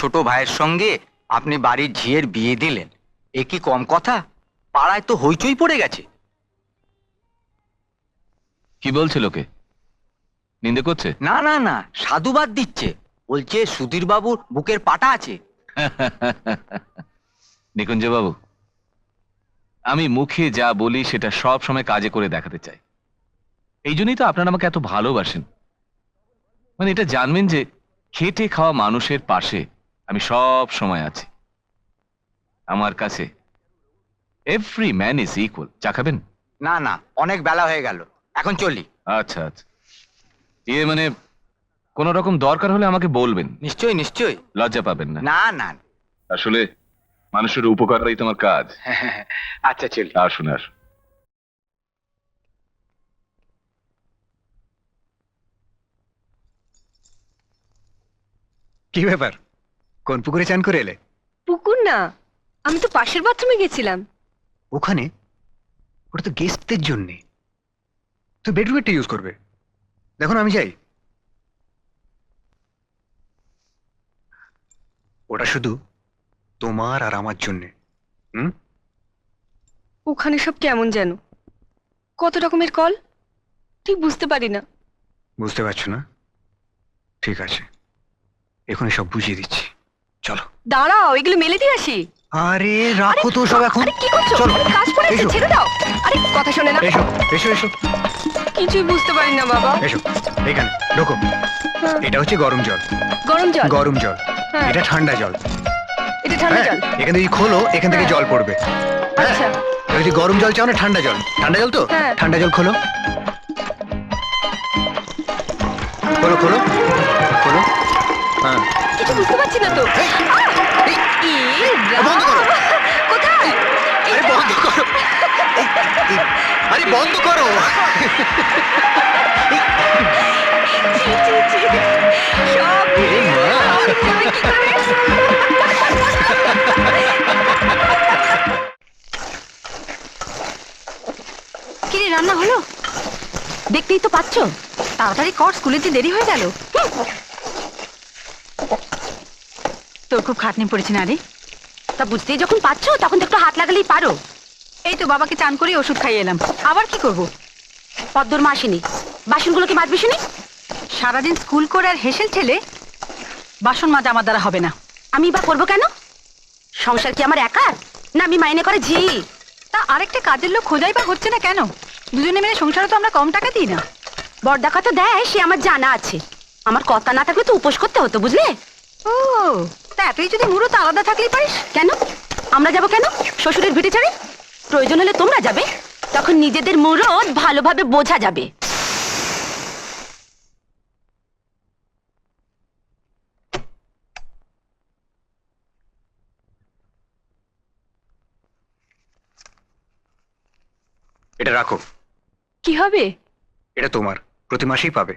ছোট ভাইয়ের সঙ্গে আপনি বাড়ির ঝিয়ের বিয়ে দিলেন, এ কি কম কথা? পাড়ায় তো হইচই পড়ে গেছে। কি বলছে লোকে? নিন্দে করছে? না না না, সাধুবাদ দিচ্ছে, বলছে সুধীর বাবুর বুকের পাটা আছে। নিকুঞ্জ বাবু, আমি মুখে যা বলি সেটা সব সময় কাজে করে দেখাতে চাই। এই জন্যই তো আপনারা আমাকে এত ভালোবাসেন। মানে এটা জানবেন যে খেটে খাওয়া মানুষের পাশে আমি সব সময় আছি। আমার কাছে এভরি ম্যান ইজ ইকুয়াল। চা খাবেন? না না, অনেক বেলা হয়ে গেল, এখন চলি। আচ্ছা আচ্ছা, মানে কোন রকম দরকার হলে আমাকে বলবেন। নিশ্চয়ই নিশ্চয়ই। লজ্জা পাবেন না। না না। আসলে মানুষের উপকারই তোমার কাজ। আচ্ছা চলি। আসুন আসুন। কি ব্যাপার, কোন পুকুরে চান করে এলে? পুকুর না, আমি তো পাশের বাথরুমে গেছিলাম। ওখানে? ওটা তো গেস্টদের জন্য, তুই বেডরুমেরটা ইউজ করবে। দেখো না, আমি যাই। ওটা শুধু তোমার আর আমার জন্যে। ওখানে সব কেমন যেন, কত রকমের কল, ঠিক বুঝতে পারি না। বুঝতে পারছো না? ঠিক আছে, এখন সব বুঝিয়ে দিচ্ছি, চলো। দাঁড়াও, এগুলো মেলে দিয়ে আসি। আরে রাখো তো সব এখন। আরে কি করছো? চলো, কাজ পড়েছে, এসো। ছেড়ে দাও। আরে কথা শোনে না। এসো এসো এসো। কিছুই বুঝতে পারি না বাবা। এসো এখানে ঢোকো। হ্যাঁ। এটা হচ্ছে গরম জল। গরম জল? গরম জল। হ্যাঁ। এটা ঠান্ডা জল। এটা ঠান্ডা হ্যাঁ, জল? এখান থেকে খোলো, এখান থেকে হ্যাঁ। জল পড়বে। হ্যাঁ। আচ্ছা। এবার যদি গরম জল চাও না ঠান্ডা জল? ঠান্ডা জল তো? হ্যাঁ। ঠান্ডা জল খোলো। খোলো খোলো খোলো। হ্যাঁ। কিছু বুঝতে পারছি না তো। এই, এ বন্ধ করো। কোথায়? আরে বন্ধ করো। আরে বন্ধ করো। ছি, ছি, ছি। সব এ মা। আমি কি করে? কিরে, রান্না হলো? দেখতেই তো পাচ্ছ, তাড়াতাড়ি কর, স্কুলে যে দেরি হয়ে গেল। তোর খুব খাটনি পড়েছে না রে? তা বুঝতেই যখন পাচ্ছ তখন তো একটু হাত লাগালেই পারো। এই তো বাবাকে চান করে ওষুধ খাইয়ে এলাম, আবার কি করব? পদ্মর মা আসেনি, বাসনগুলো কি মাজবি শুনি? সারাদিন স্কুল করে আর হেসেল ঠেলে বাসন মাজা আমার দ্বারা হবে না। আমি বা করবো কেন? সংসার কি আমার একার, না আমি মাইনে করে ঝি? তা আরেকটা কাজের লোক খোঁজাই বা হচ্ছে না কেন? দুজনে মিলে সংসারে তো আমরা কম টাকা দিই না। বড় দেখা তো দেয়, সে আমার জানা আছে। আমার কথা না থাকলে তো উপোস করতে হতো, বুঝলে? ও, তা এতই যদি মুরত আলাদা থাকলেই পারিস। কেন আমরা যাব কেন শ্বশুরের ভিটে ছাড়ে? প্রয়োজন হলে তোমরা যাবে, তখন নিজেদের মুরত ভালোভাবে বোঝা যাবে। এটা রাখো। কি হবে? এটা তোমার, প্রতি মাসেই পাবে।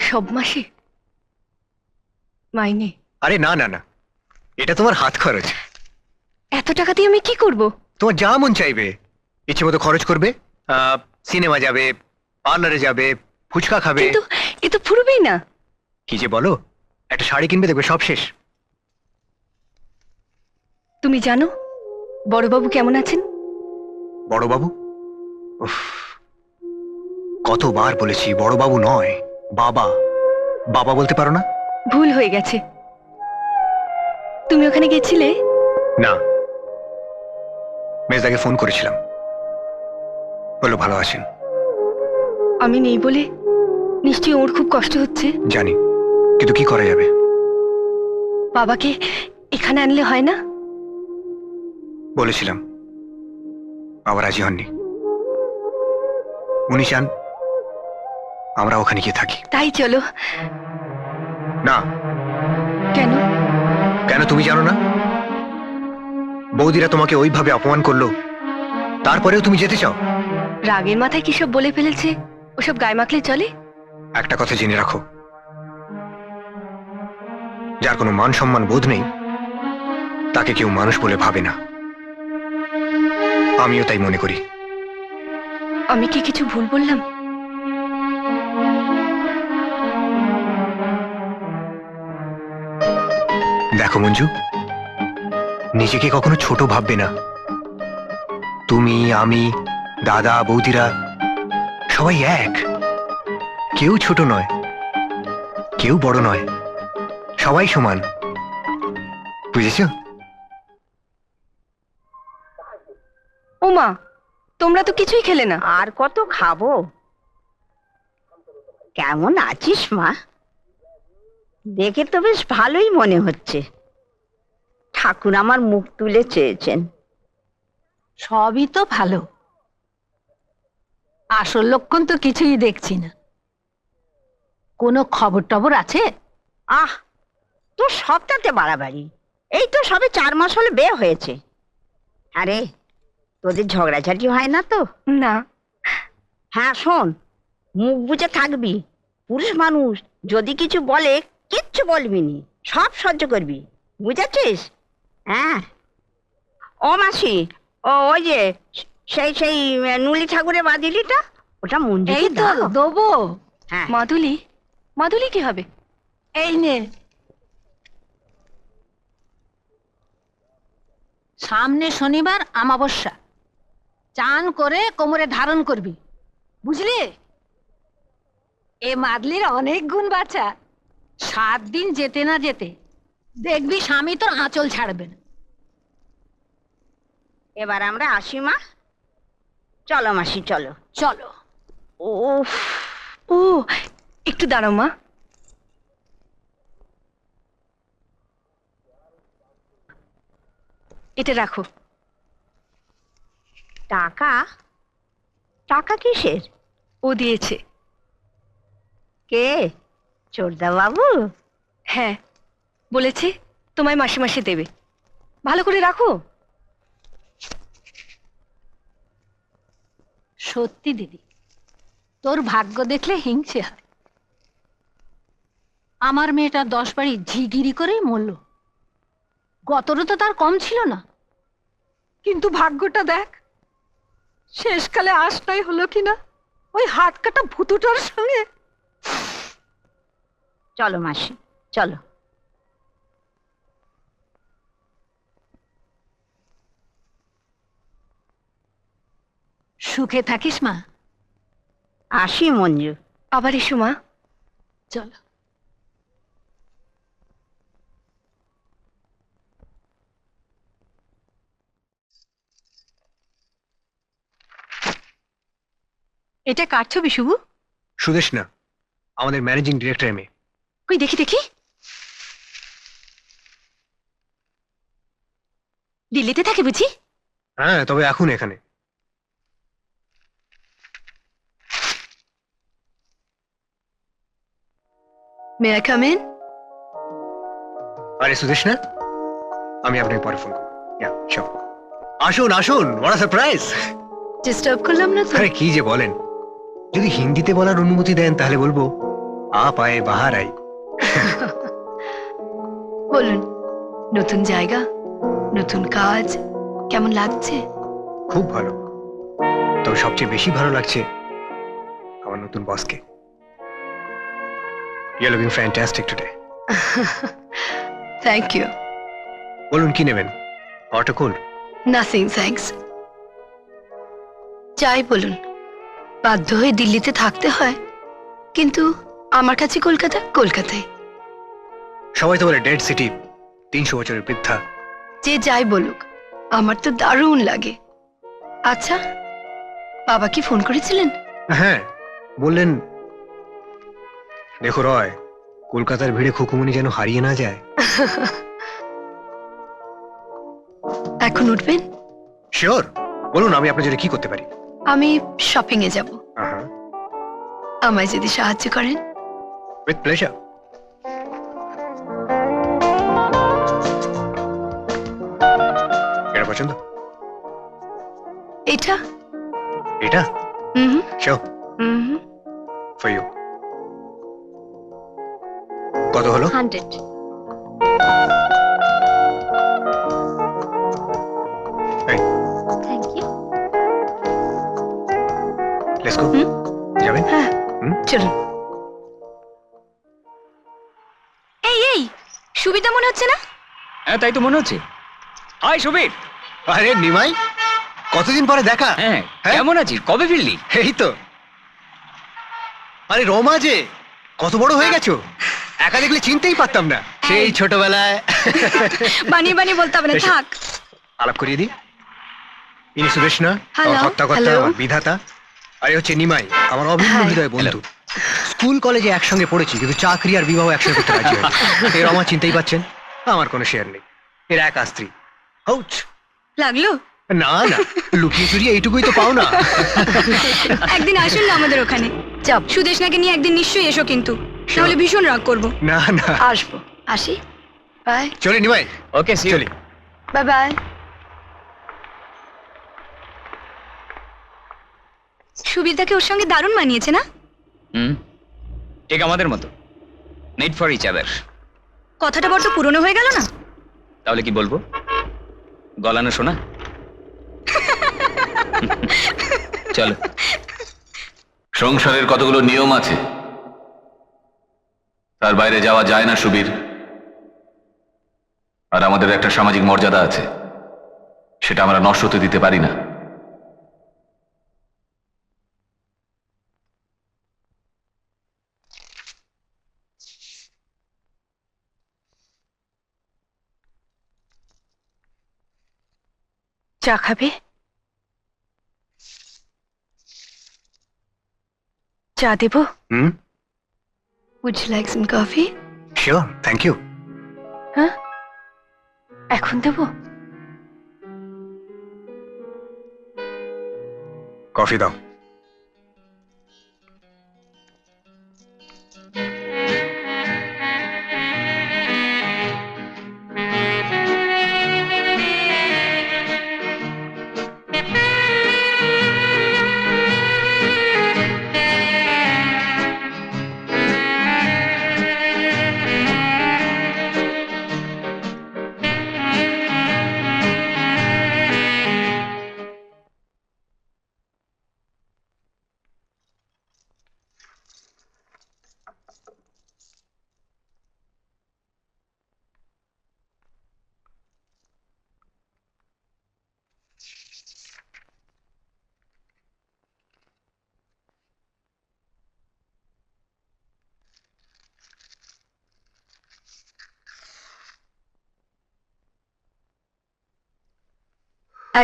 সব মাসে মাইনে? আরে না না না, এটা তোমার হাত খরচ। এত টাকা দিয়ে আমি কি করব? তোমার যা মন চাইবে ইচ্ছে মতো খরচ করবে, সিনেমা যাবে, পার্লারে যাবে, ফুচকা খাবে। কিন্তু এ তো ফুরবেই না। কি যে বলো, একটা শাড়ি কিনবে, দেখবে সব শেষ। তুমি জানো বড়বাবু কেমন আছেন? বড়বাবু? উফ, কতবার বলেছি বড়বাবু নয়, বাবা। বাবা বলতে পারো না? ভুল হয়ে গেছে। তুমি ওখানে গেছিলে? না, মেজদাকে ফোন করেছিলাম, বললো ভালো আছেন। আমি নেই বলে নিশ্চয়ই ওর খুব কষ্ট হচ্ছে। জানি, কিন্তু কি করা যাবে? বাবাকে এখানে আনলে হয় না? বলেছিলাম, বাবা রাজি হননি। উনি চান আমরা ওখানে গিয়ে থাকি। তাই চলো। না। কেন? কেন তুমি জানো না? বৌদিরা তোমাকে ওইভাবে অপমান করলো, তারপরেও তুমি যেতে চাও? রাগের মাথায় কি সব বলে ফেলেছে, ওসব গায়ে মাখলে চলে? একটা কথা জেনে রাখো, যার কোনো মান সম্মান বোধ নেই তাকে কেউ মানুষ বলে ভাবে না। আমিও তাই মনে করি। আমি কি কিছু ভুল বললাম? দেখো মঞ্জু, নিজেকে কখনো ছোট ভাববে না। তুমি, আমি, দাদা, বৌদিরা সবাই এক। কেউ ছোট নয়, কেউ বড় নয়, সবাই সমান। বুঝেছ? ওমা, তোমরা তো কিছুই খেলে না। আর কত খাবো? কেমন আছিস মা? দেখে তো বেশ ভালোই মনে হচ্ছে। ঠাকুর আমার মুখ তুলে চেয়েছেন। সবই তো ভালো, আসল লক্ষণ তো কিছুই দেখছি না। কোনো খবর টবর আছে? আহ, তোর সবটাতে বাড়াবাড়ি। এই তো সবে 4 মাস হলে বিয়ে হয়েছে। আরে, তোদের ঝগড়াঝাটি হয় না তো? না। হ্যাঁ শোন, মুখ বুজে থাকবি। পুরুষ মানুষ যদি কিছু বলে কিচ্ছু বলবি নি, সব সহ্য করবি। বুঝেছিস? হ্যাঁ। ও মাসি, ওই যে সেই সেই নুলি ঠাকুরের বাদিলিটা, ওটা এই মঞ্জুকে তো দাও। দেবো। হ্যাঁ। মাদুলি? মাদুলি কি হবে? এই নে, সামনে শনিবার আমাবস্যা, চান করে কোমরে ধারণ করবি, বুঝলি? এ মাদলির অনেক গুণ বাছা। 7 দিন যেতে না যেতে দেখবি স্বামী তোর আঁচল ছাড়বে না। এবার আমরা আসি মা। চলো মাসি, চলো। চলো। উফ, ও, একটু দাঁড়াও মা। এটা রাখো। টাকা? টাকা কিসের? ও দিয়েছে। কে? চোরদা বাবু? হ্যাঁ, বলেছে তোমায় মাসে মাসে দেবে। ভালো করে রাখো। সত্যি দিদি, তোর ভাগ্য দেখলে হিংসে হয়। আমার মেয়েটা 10 বাড়ি ঝিগিরি করেই মরল। গতরও তো তার কম ছিল না, কিন্তু ভাগ্যটা দেখ, শেষকালে আশটাই হলো কিনা ওই হাত কাটা ভুতুটার সঙ্গে। চলো মাসি, চলো। সুখে থাকিস মা। আসি মঞ্জু। আবার এসো মা। চলো। এটা কার ছবি শুভু? সুদেশ না, আমাদের ম্যানেজিং ডিরেক্টর মেয়ে। কই দেখি দেখি। দিল্লিতে থাকে বুঝি? হ্যাঁ, তবে এখন এখানে। May I come in? আরে সুদেশ না, আমি আপনাকে পরে ফোন করবো। আসুন আসুন, বড় সারপ্রাইজ। ডিস্টার্ব করলাম না তো? আরে কি যে বলেন, যদি হিন্দিতে বলার অনুমতি দেন তাহলে বলবো আপ আয়ে বাহার আই। বলুন, নতুন জায়গা, নতুন কাজ, কেমন লাগছে? খুব ভালো, তবে সবচেয়ে বেশি ভালো লাগছে আমার নতুন বসকে। You are looking fantastic today. Thank you. বলুন কি নেবেন? Hot cold? Nothing thanks. যাই বলুন, বাধ্য হয়ে দিল্লিতে থাকতে হয়, কিন্তু আমার কাছে কলকাতা কলকাতায়। সবাই তো বলে ডেড সিটি, 300 বছরের বৃদ্ধা। যে যাই বলুক, আমার তো দারুণ লাগে। আচ্ছা, বাবা কি ফোন করেছিলেন? হ্যাঁ, বললেন দেখো রয়, কলকাতার ভিড়ে খুকুমনি যেন হারিয়ে না যায়। এখন উঠবেন? শিওর, বলুন আমি আপনার জন্য কি করতে পারি? আমি শপিং এ যাব, আহা, আমায় যদি সাহায্য করেন। With pleasure. এটা পছন্দ? এটা? এটা? হুম শিওর, হুম। For you. কত হলো? 100। এই, থ্যাংক ইউ। Let's go. হুম? যাবেন? হ্যাঁ, হুম? চলুন। এই এই সুবিধা মনে হচ্ছে না? হ্যাঁ তাই তো মনে হচ্ছে। হাই সুবীর। আরে নিমাই, কতদিন পরে দেখা। হ্যাঁ হ্যাঁ? কেমন আছিস? কবে ফিরলি? এই তো। আরে রমা যে, কত বড় হয়ে গেছো, একা দেখলে চিনতেই পারতাম না। সেই ছোটবেলায়। বানিয়ে বানিয়ে বলতে হবে না, এসো। থাক। আলাপ করিয়ে দিই, ইনি সুদেশনা, Hello, আমার হত্যা কর্তা, hello. আমার বিধাতা। আর এ হচ্ছে নিমাই, আমার অভিন্ন Hi. হৃদয় বন্ধু। স্কুল কলেজে একসঙ্গে পড়েছি, কিন্তু চাকরি আর বিবাহ একসঙ্গে করতে রাজি হয়নি। এর রমা চিনতেই পাচ্ছেন, আমার কোনো শেয়ার নেই। এর একা স্ত্রী। হৌচ। লাগলো? না না, লুকিয়ে চুরিয়ে এইটুকুই তো পাও না। একদিন আসুন না আমাদের ওখানে। যাব, সুদেশনাকে নিয়ে একদিন নিশ্চয়ই এসো কিন্তু, তাহলে ভীষণ রাগ করবো। না না, আসবো। আসি, বাই চলি নিমাই, ওকে চলি। Bye bye. সুবিধাকে ওর সঙ্গে দারুণ মানিয়েছে না? হুম, ঠিক আমাদের মতো, নিড ফর ইচ আদার। কথাটা বড্ড পুরনো হয়ে গেল না? তাহলে কি বলবো? গলানো শোনা। চলো। সংসারের কতগুলো নিয়ম আছে, তার বাইরে যাওয়া যায় না সুবীর। আর আমাদের একটা সামাজিক মর্যাদা আছে, সেটা আমরা নষ্ট হতে দিতে পারি না। চা খাবে? চা দেবো? হুম, Would you like some coffee? Sure, thank you. হ্যাঁ, এখন দেবো? কফি দাও।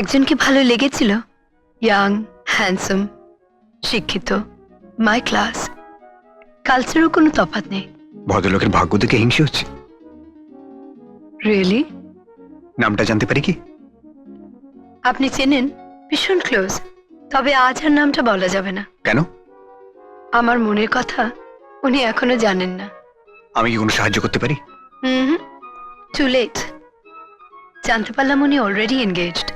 একজনকে ভালো লেগেছিল, ইয়াং, হ্যান্ডসাম, শিক্ষিত, মাই ক্লাস। কালচারও কোনো তফাৎ নেই। ভদ্রলোকের ভাগ্য দেখে হিংসে হচ্ছে। রিয়েলি? নামটা জানতে পারি কি? আপনি চেনেন? ভীষণ ক্লোজ, তবে আজ আর নামটা বলা যাবে না। কেন? আমার মনের কথা উনি এখনো জানেন না। আমি কি কোনো সাহায্য করতে পারি? হুম, টু লেট। জানতে পারলাম উনি অলরেডি এনগেজড।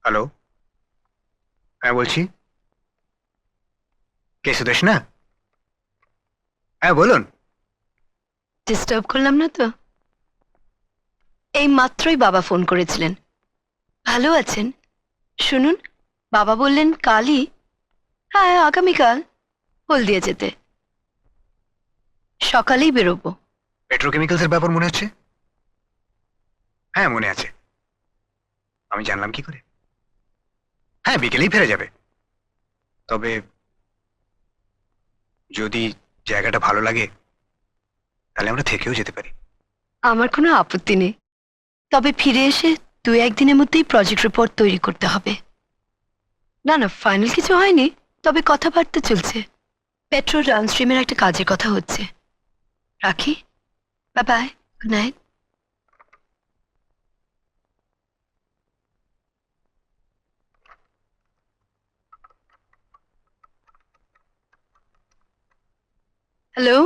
হ্যালো, হ্যাঁ বলছি। কে সুদেশনা? হ্যাঁ বলুন। ডিস্টার্ব করলাম না তো? এই মাত্রই বাবা ফোন করেছিলেন। ভালো আছেন? শুনুন, বাবা বললেন কালই, হ্যাঁ আগামীকাল, হলদিয়া যেতে। সকালেই বেরোবো। পেট্রোকেমিক্যালস এর ব্যাপার মনে হচ্ছে। হ্যাঁ মনে আছে, আমি জানলাম কি করে? হ্যাঁ বিকেলেই ফিরে যাবে। তবে যদি জায়গাটা ভালো লাগে তাহলে আমরা থেকেও যেতে পারি। আমার কোনো আপত্তি নেই, তবে ফিরে এসে 2-1 দিনের মধ্যেই প্রজেক্ট রিপোর্ট তৈরি করতে হবে। না না, ফাইনাল কিছু হয়নি, তবে কথাবার্তা চলছে। পেট্রো ডাউনস্ট্রিমের একটা কাজের কথা হচ্ছে। রাখি, bye bye, good night. Hello,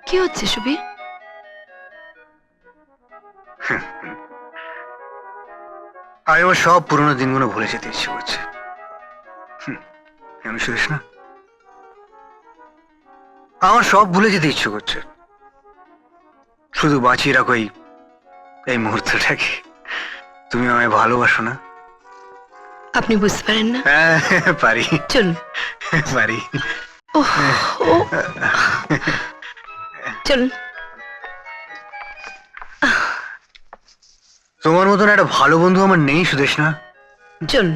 কি হচ্ছে সুবীর? আমি আমার সব পুরোনো দিনগুলো ভুলে যেতে ইচ্ছে করছে। আমি শুনিস না, আমার সব ভুলে যেতে ইচ্ছে করছে। শুধু বাঁচিয়ে রাখো এই মুহূর্তটাকে। তুমি আমায় ভালোবাসো না? আপনি বুঝতে পারেন না? হ্যাঁ পারি, চলুন। পারি। ওহ, ও, চলুন। তোমার মতন একটা ভালো বন্ধু আমার নেই সুদেশ না। চলুন।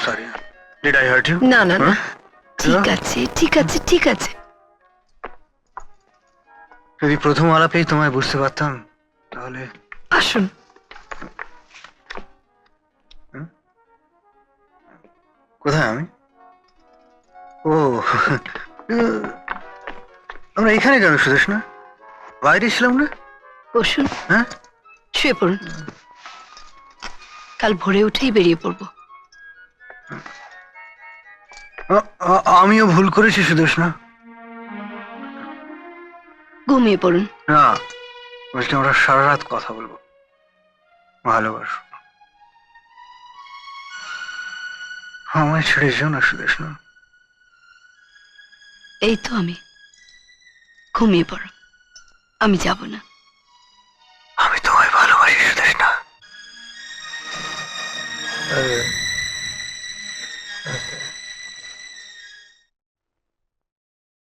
Sorry, did I hurt you? না না না, ঠিক আছে ঠিক আছে ঠিক আছে। যদি প্রথম আলাপেই তোমায় বুঝতে পারতাম তাহলে। আসুন। কোথায় আমি? ও আমরা এখানে কেন সুদেশ না? বাইরে ছিলাম না? বসুন, হ্যাঁ শুয়ে পড়ুন। কাল ভোরে উঠেই বেরিয়ে পড়বো। আমিও ভুল করেছি সুদেশ না। ঘুমিয়ে পড়ুন। না বলছি, আমরা সারা রাত কথা বলবো। ভালোবাসো, আমায় ছেড়ে যেও না সুদেশ না। এই তো আমি, ঘুমিয়ে পড়ো, আমি যাব না। আমি তোমায় ভালোবাসি সুদেশ না।